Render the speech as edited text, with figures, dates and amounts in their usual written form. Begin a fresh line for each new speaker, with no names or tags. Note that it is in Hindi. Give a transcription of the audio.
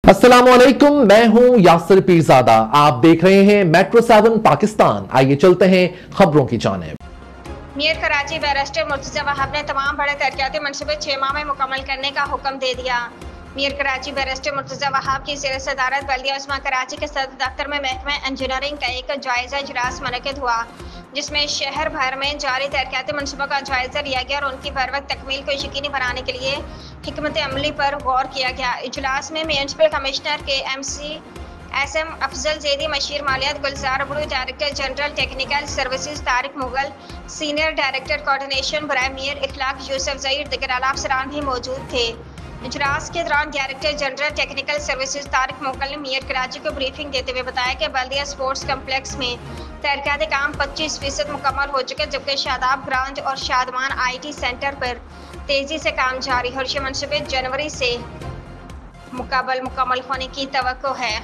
अस्सलामुअलैकुम, मैं हूं यासिर पीरजादा। आप देख रहे हैं मेट्रो 7 पाकिस्तान। आइए चलते हैं खबरों की जानिब।
मेयर कराची बैरिस्टर मुर्तजा वहाब ने तमाम बड़े तरक्याती मनसूबे 6 माह में मुकम्मल करने का हुक्म दे दिया। मेयर कराची बैरिस्टर मुर्तजा वहाब की ज़ेर सदारत बल्दिया उस्मा कराची के सदर दफ्तर में महकमा इंजीनियरिंग का एक जायजा इजलास मुनक्किद हुआ, जिसमें शहर भर में जारी तरक्याती मनसूबों का जायजा लिया गया और उनकी बर वक्त तकमील को यकीनी बनाने के लिए हिकमत अमली पर गौर किया गया। इजलास में म्यूनसिपल कमिश्नर के MC SM अफजल जैदी, मशीर मालियात Gulzar Abru, director general technical services Tariq Mughal, senior director coordination बराए मेयर इखलाक यूसुफ ज़हीर, दिगर आला अफसरान भी मौजूद थे। इजलास के दौरान director general technical services Tariq Mughal ने मेयर कराची को ब्रीफिंग देते हुए बताया कि बल्दिया स्पोर्ट्स कम्प्लेक्स में तरक्याती काम 25% मुकम्मल हो चुके, जबकि शादाब ग्राउंड और शादमान IT सेंटर पर तेजी से काम जारी है और ये मनसूबे जनवरी से मुकम्मल होने की तवक्को है।